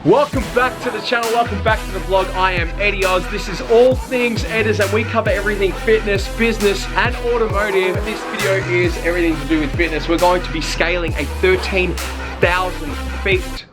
Welcome back to the channel, welcome back to the vlog. I am Eddie Oz. This is AllThingsEdiz and we cover everything fitness, business and automotive. This video is everything to do with fitness. We're going to be scaling a 13,000 feet.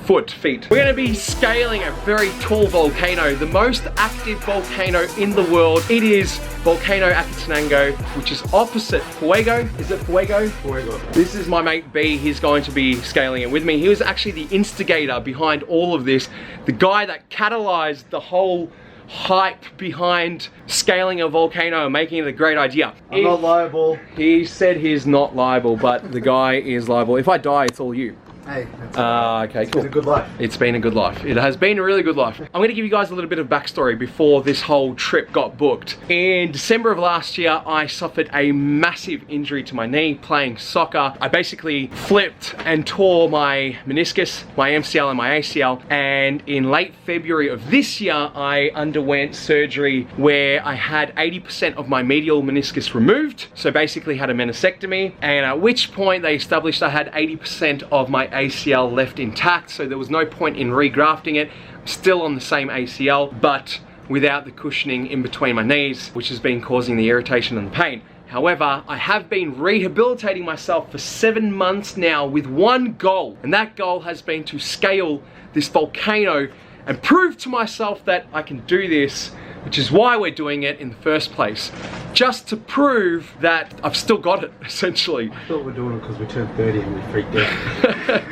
We're going to be scaling a very tall volcano, the most active volcano in the world. It is Volcano Acatenango, which is opposite Fuego. Is it Fuego? Fuego. This is my mate B. He's going to be scaling it with me. He was actually the instigator behind all of this, the guy that catalyzed the whole hype behind scaling a volcano and making it a great idea. I'm not liable. He said he's not liable, but the guy is liable. If I die, it's all you. Hey, okay, cool. It's been a good life. It's been a good life. It has been a really good life. I'm going to give you guys a little bit of backstory before this whole trip got booked. In December of last year, I suffered a massive injury to my knee playing soccer. I basically flipped and tore my meniscus, my MCL and my ACL. And in late February of this year, I underwent surgery where I had 80% of my medial meniscus removed. So basically had a meniscectomy, and at which point they established I had 80% of my ACL left intact, so there was no point in regrafting it. I'm still on the same ACL, but without the cushioning in between my knees, which has been causing the irritation and the pain. However, I have been rehabilitating myself for 7 months now with one goal, and that goal has been to scale this volcano and prove to myself that I can do this, which is why we're doing it in the first place. Just to prove that I've still got it, essentially. I thought we're doing it because we turned 30 and we freaked out.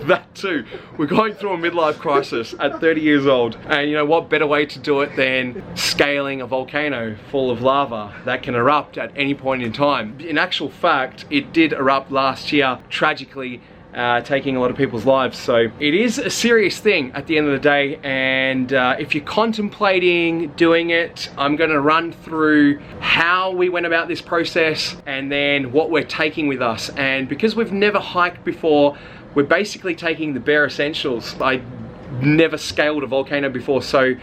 That too. We're going through a midlife crisis at 30 years old. And you know what better way to do it than scaling a volcano full of lava that can erupt at any point in time. In actual fact, it did erupt last year, tragically, taking a lot of people's lives. So it is a serious thing at the end of the day, and if you're contemplating doing it, I'm gonna run through how we went about this process and then what we're taking with us. And because we've never hiked before, we're basically taking the bare essentials. I never scaled a volcano before, so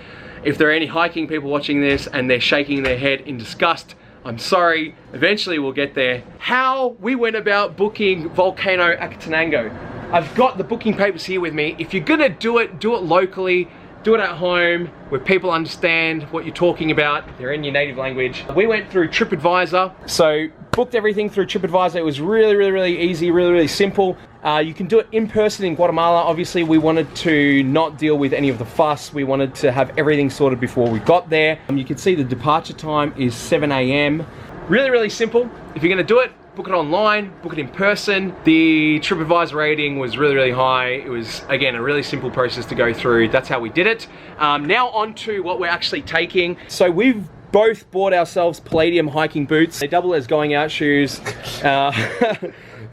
if there are any hiking people watching this and they're shaking their head in disgust, I'm sorry, eventually we'll get there. How we went about booking Volcano Acatenango. I've got the booking papers here with me. If you're gonna do it locally, do it at home, where people understand what you're talking about. They're in your native language. We went through TripAdvisor, so booked everything through TripAdvisor. It was really easy, really simple. You can do it in person in Guatemala. Obviously, we wanted to not deal with any of the fuss. We wanted to have everything sorted before we got there. You can see the departure time is 7 AM. Really simple. If you're gonna do it, book it online, book it in person. The TripAdvisor rating was really high. It was, again, a really simple process to go through. That's how we did it. Now on to what we're actually taking. So we've both bought ourselves Palladium hiking boots. They double as going out shoes.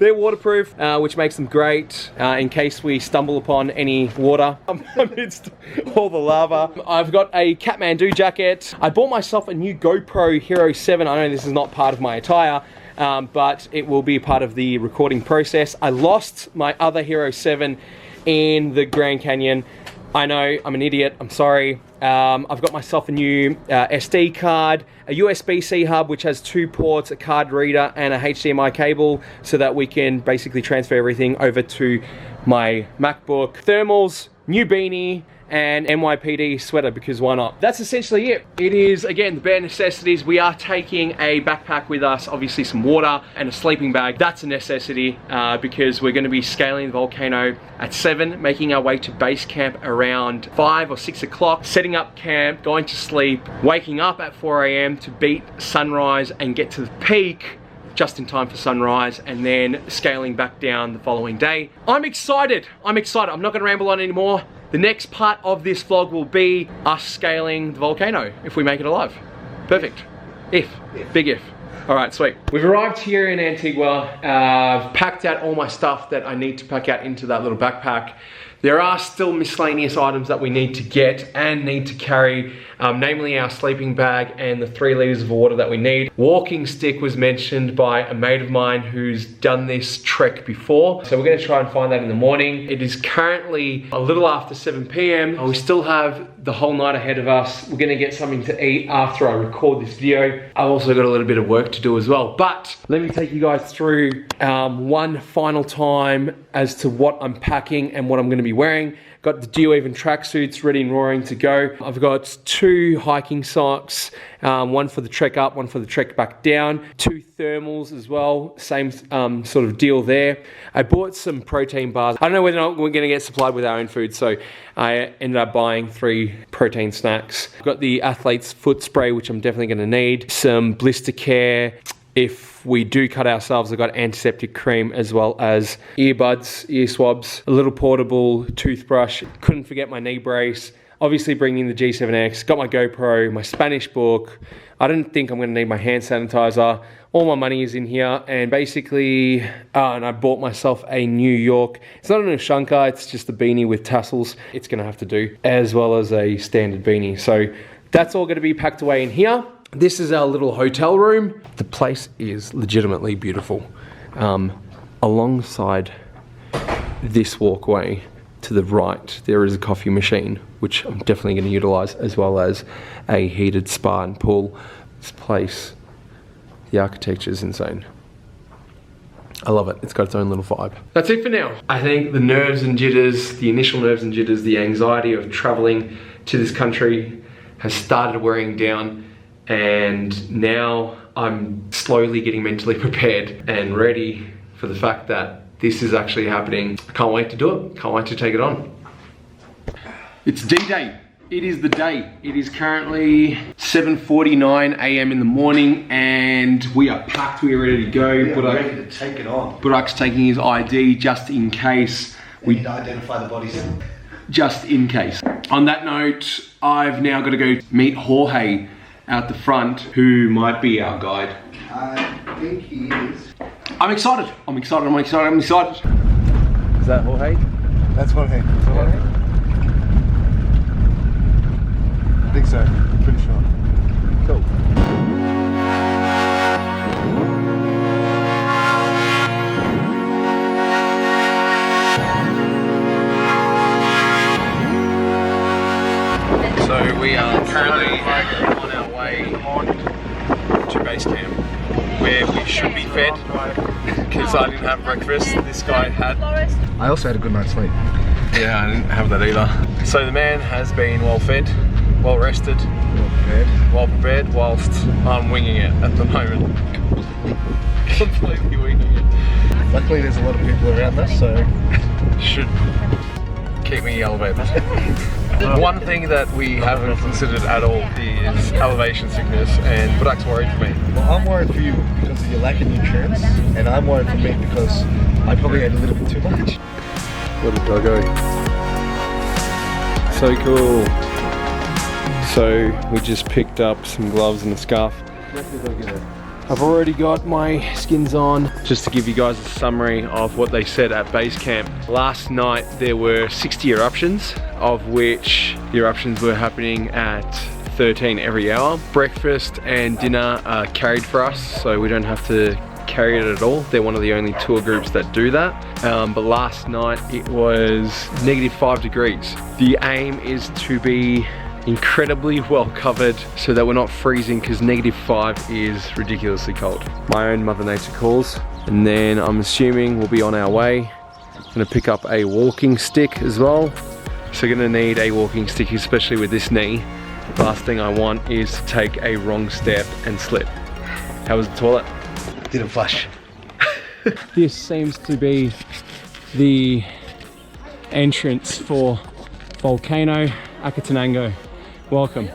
They're waterproof, which makes them great in case we stumble upon any water amidst all the lava. I've got a Kathmandu jacket. I bought myself a new GoPro Hero 7. I know this is not part of my attire, but it will be part of the recording process. I lost my other Hero 7 in the Grand Canyon. I know, I'm an idiot, I'm sorry. I've got myself a new SD card, a USB-C hub which has 2 ports, a card reader and a HDMI cable, so that we can basically transfer everything over to my MacBook. Thermals, new beanie, and NYPD sweater, because why not? That's essentially it. It is, again, the bare necessities. We are taking a backpack with us, obviously some water and a sleeping bag. That's a necessity because we're gonna be scaling the volcano at 7, making our way to base camp around 5 or 6 o'clock, setting up camp, going to sleep, waking up at 4 AM to beat sunrise and get to the peak just in time for sunrise, and then scaling back down the following day. I'm excited. I'm not gonna ramble on anymore. The next part of this vlog will be us scaling the volcano, if we make it alive. Perfect. If. Big if. All right, sweet. We've arrived here in Antigua. I've packed out all my stuff that I need to pack out into that little backpack. There are still miscellaneous items that we need to get and need to carry, namely our sleeping bag and the 3 liters of water that we need. Walking stick was mentioned by a mate of mine who's done this trek before. So we're gonna try and find that in the morning. It is currently a little after 7 PM. We still have the whole night ahead of us. We're gonna get something to eat after I record this video. I've also got a little bit of work to to do as well. But let me take you guys through one final time as to what I'm packing and what I'm going to be wearing. Got the Geo-Even tracksuits ready and roaring to go. I've got 2 hiking socks, one for the trek up, one for the trek back down, 2 thermals as well, same sort of deal there. I bought some protein bars. I don't know whether or not we're going to get supplied with our own food, so I ended up buying 3 protein snacks. I've got the Athlete's Foot Spray, which I'm definitely going to need, some blister care. If we do cut ourselves, I've got antiseptic cream as well as earbuds, ear swabs, a little portable toothbrush. Couldn't forget my knee brace. Obviously bringing the G7X, got my GoPro, my Spanish book. I didn't think I'm gonna need my hand sanitizer. All my money is in here, and basically, and I bought myself a New York. It's not an Ushanka, it's just a beanie with tassels. It's gonna have to do, as well as a standard beanie. So that's all gonna be packed away in here. This is our little hotel room. The place is legitimately beautiful. Alongside this walkway to the right, there is a coffee machine, which I'm definitely going to utilize, as well as a heated spa and pool. This place, the architecture is insane. I love it. It's got its own little vibe. That's it for now. I think the nerves and jitters, the initial nerves and jitters, the anxiety of traveling to this country has started wearing down. And now I'm slowly getting mentally prepared and ready for the fact that this is actually happening. I can't wait to do it. Can't wait to take it on. It's D-Day. It is the day. It is currently 7:49 a.m. in the morning and we are packed. We are ready to go. Yeah, we're ready to take it on. Budak's taking his ID just in case. We need to identify the bodies. Just in case. On that note, I've now got to go meet Jorge out the front, who might be our guide. I think he is. I'm excited. I'm excited. I'm excited. I'm excited. Is that Jorge? That's Jorge. I think so. Pretty sure. Cool. So we are currently on our way to base camp, where we should be fed, because I didn't have breakfast. This guy had. I also had a good night's sleep. Yeah, I didn't have that either. So the man has been well fed, well rested, well prepared, whilst I'm winging it at the moment. Completely winging it. Luckily there's a lot of people around us, so should keep me elevated. One thing that we haven't considered at all is elevation sickness, and Budak's worried for me. Well, I'm worried for you because of your lack of nutrients, and I'm worried for me because I probably ate a little bit too much. What a doggo. So cool. So we just picked up some gloves and a scarf. I've already got my skins on. Just to give you guys a summary of what they said at base camp. Last night there were 60 eruptions, of which the eruptions were happening at 13 every hour. Breakfast and dinner are carried for us, so we don't have to carry it at all. They're one of the only tour groups that do that. But last night it was -5 degrees. The aim is to be incredibly well covered so that we're not freezing, because -5 is ridiculously cold. My own Mother Nature calls. And then I'm assuming we'll be on our way. I'm gonna pick up a walking stick as well. So gonna need a walking stick, especially with this knee. Last thing I want is to take a wrong step and slip. How was the toilet? Didn't flush. This seems to be the entrance for Volcano Acatenango. Welcome.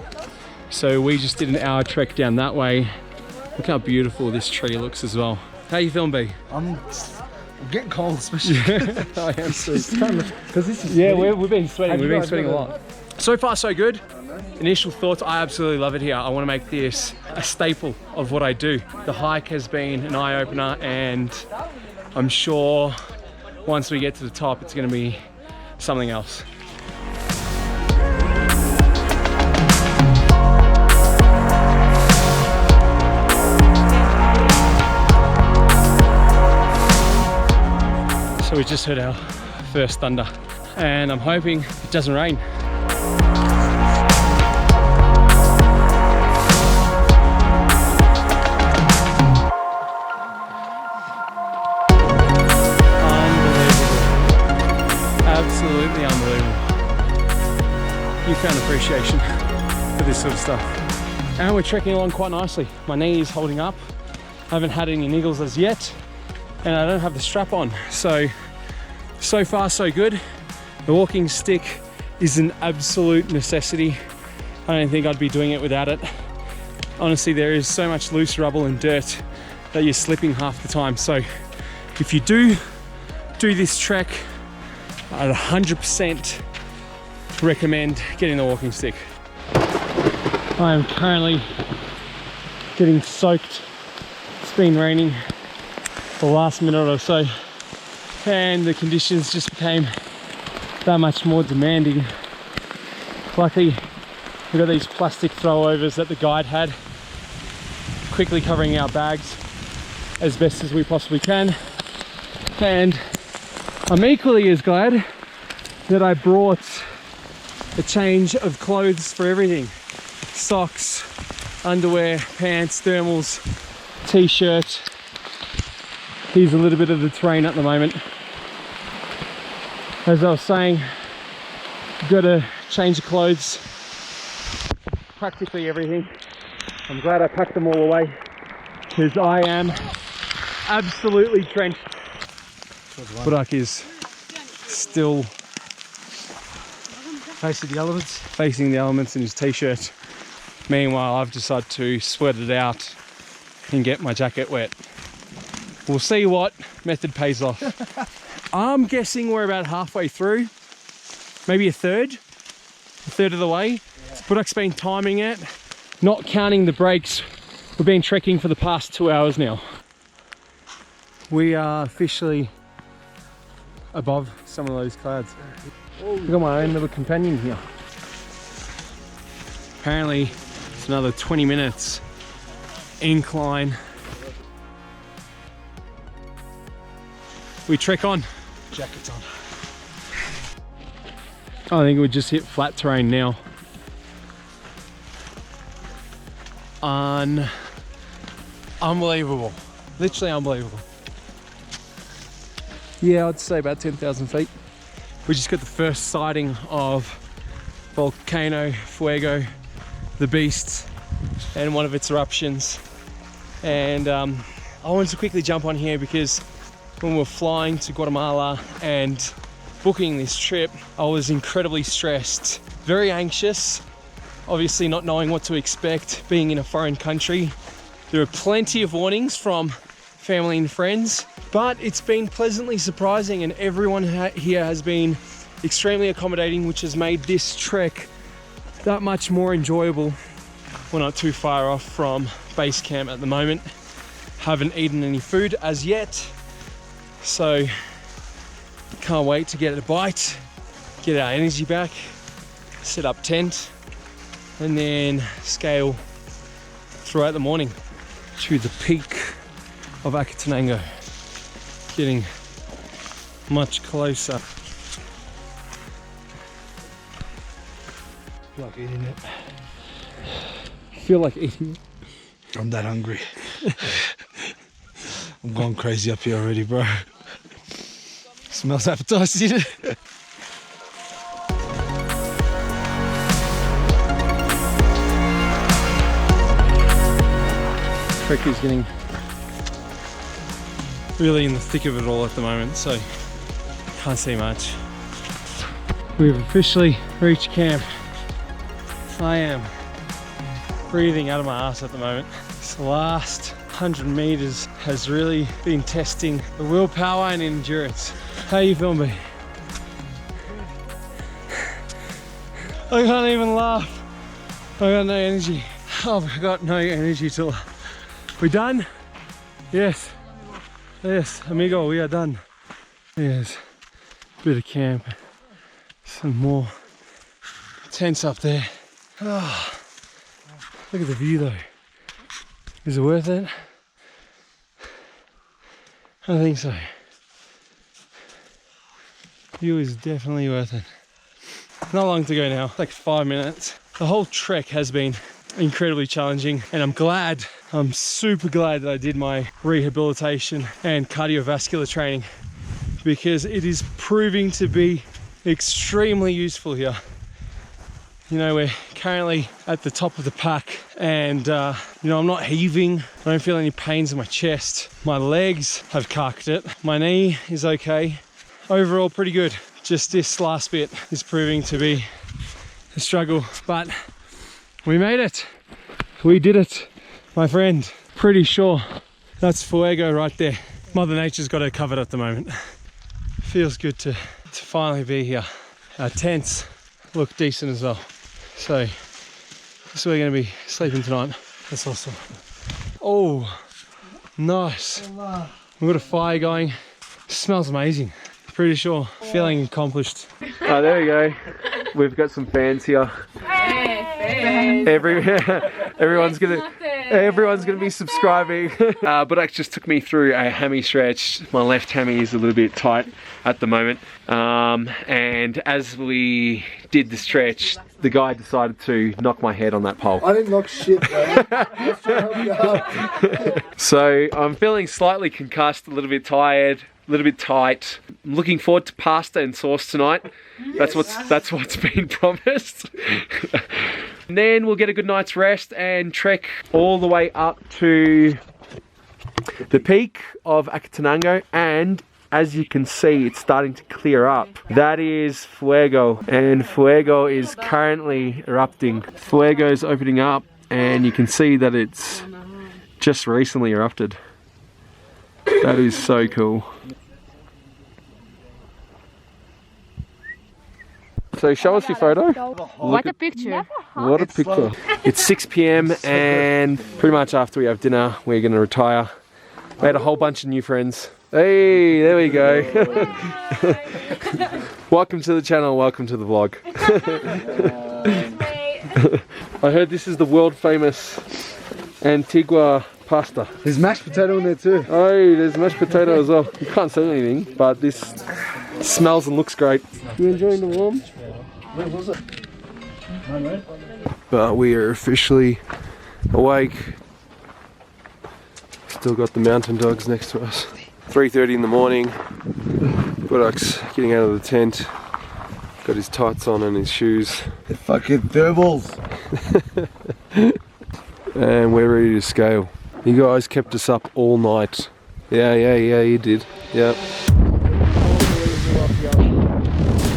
So we just did an hour trek down that way. Look how beautiful this tree looks as well. How you feeling, B? I'm getting cold, especially. I am too. Because this is. Yeah, we've been sweating. We've been sweating a got lot. So far, so good. Initial thoughts, I absolutely love it here. I want to make this a staple of what I do. The hike has been an eye-opener, and I'm sure once we get to the top, it's going to be something else. So we just heard our first thunder, and I'm hoping it doesn't rain. absolutely unbelievable. You found appreciation for this sort of stuff. And we're trekking along quite nicely. My knee is holding up. I haven't had any niggles as yet, and I don't have the strap on. So far so good. The walking stick is an absolute necessity. I don't think I'd be doing it without it. Honestly, there is so much loose rubble and dirt that you're slipping half the time. So if you do this trek, I'd 100% recommend getting the walking stick. I am currently getting soaked. It's been raining for the last minute or so, and the conditions just became that much more demanding. Luckily, we got these plastic throwovers that the guide had, quickly covering our bags as best as we possibly can. And I'm equally as glad that I brought a change of clothes for everything. Socks, underwear, pants, thermals, t-shirt. Here's a little bit of the terrain at the moment. As I was saying, got to change of clothes, practically everything. I'm glad I packed them all away because I am absolutely drenched. Budak is still facing the elements in his t-shirt. Meanwhile, I've decided to sweat it out and get my jacket wet. We'll see what method pays off. I'm guessing we're about halfway through, maybe a third of the way. Yeah. Budak's been timing it, not counting the breaks. We've been trekking for the past 2 hours now. We are officially above some of those clouds. I've got my own little companion here. Apparently it's another 20 minutes incline. We trek on. Jackets on. I think we just hit flat terrain now. Unbelievable. Literally unbelievable. Yeah, I'd say about 10,000 feet. We just got the first sighting of Volcano Fuego, the beast, and one of its eruptions. And I wanted to quickly jump on here because when we were flying to Guatemala and booking this trip, I was incredibly stressed, very anxious, obviously not knowing what to expect being in a foreign country. There are plenty of warnings from family and friends, but it's been pleasantly surprising, and everyone here has been extremely accommodating, which has made this trek that much more enjoyable. We're not too far off from base camp at the moment. Haven't eaten any food as yet, so can't wait to get a bite, get our energy back, set up tent, and then scale throughout the morning to the peak of Acatenango, getting much closer. Feel like eating it. Feel like eating it? I'm that hungry. I'm going crazy up here already, bro. Smells appetizing. Trek is getting really in the thick of it all at the moment, so can't see much. We've officially reached camp. I am breathing out of my ass at the moment. This last 100 meters has really been testing the willpower and endurance. How you feeling, B? I can't even laugh. I got no energy. I've got no energy till. We done? Yes. Yes, amigo, we are done. Yes. Bit of camp. Some more tents up there. Oh, look at the view though. Is it worth it? I think so. View is definitely worth it. Not long to go now, like 5 minutes. The whole trek has been incredibly challenging, and I'm super glad that I did my rehabilitation and cardiovascular training, because it is proving to be extremely useful here. You know, we're currently at the top of the pack and you know, I'm not heaving. I don't feel any pains in my chest. My legs have carked it. My knee is okay. Overall, pretty good. Just this last bit is proving to be a struggle, but we made it. We did it, my friend. Pretty sure that's Fuego right there. Mother Nature's got her covered at the moment. Feels good to finally be here. Our tents look decent as well. So this is where we're going to be sleeping tonight. That's awesome. Oh, nice. We've got a fire going. Smells amazing. Pretty sure. Feeling accomplished. Oh, there we go. We've got some fans here. Hey, everyone's gonna be subscribing. But it just took me through a hammy stretch. My left hammy is a little bit tight at the moment. And as we did the stretch, the guy decided to knock my head on that pole. I didn't knock shit, man. Let's try to help you out. So I'm feeling slightly concussed, a little bit tired, a little bit tight. I'm looking forward to pasta and sauce tonight. Yes. That's what's been promised. And then we'll get a good night's rest and trek all the way up to the peak of Acatenango, and as you can see, it's starting to clear up. That is Fuego, and Fuego is currently erupting. Fuego is opening up, and you can see that it's just recently erupted. That is so cool. So show us your photo. What a picture. What a picture. It's 6 p.m. and pretty much after we have dinner, we're going to retire. Made a whole bunch of new friends. Hey, there we go. Welcome to the channel, welcome to the vlog. I heard this is the world famous Antigua pasta. There's mashed potato in there too. Oh, there's mashed potato as well. You can't see anything, but this smells and looks great. You enjoying the warm? Where was it? But we are officially awake. Still got the mountain dogs next to us. 3:30 in the morning. Budak's getting out of the tent. Got his tights on and his shoes. They're fucking thermals. And we're ready to scale. You guys kept us up all night. Yeah, you did. Yeah.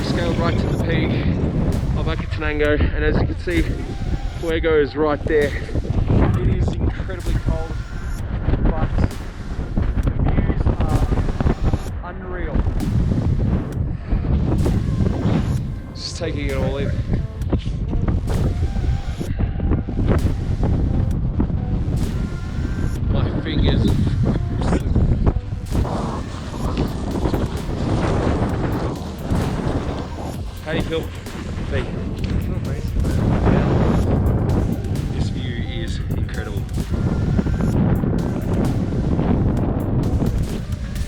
Scaled right to the peak of Acatenango, and as you can see, Fuego is right there. It is incredibly cold, but the views are unreal. Just taking it all in. My fingers are frozen. How do you feel? This view is incredible.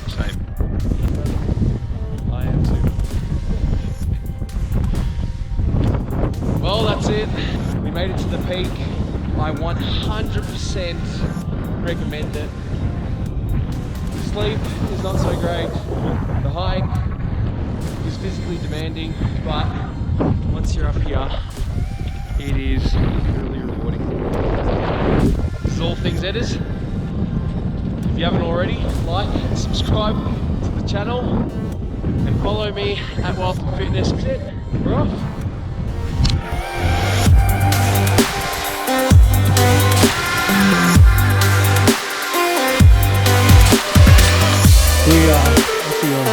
Same. I am too. Well, that's it. We made it to the peak. I 100% recommend it. The sleep is not so great. The hike is physically demanding, but once you're up here, it is really rewarding. This is AllThingsEdiz. If you haven't already, like and subscribe to the channel and follow me at Wealth and Fitness. That's it. We're off. We are at the end.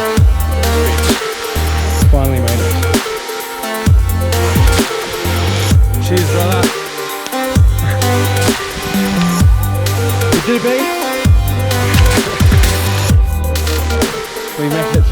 Finally made it. Cheers, brother. You did, babe? We made it.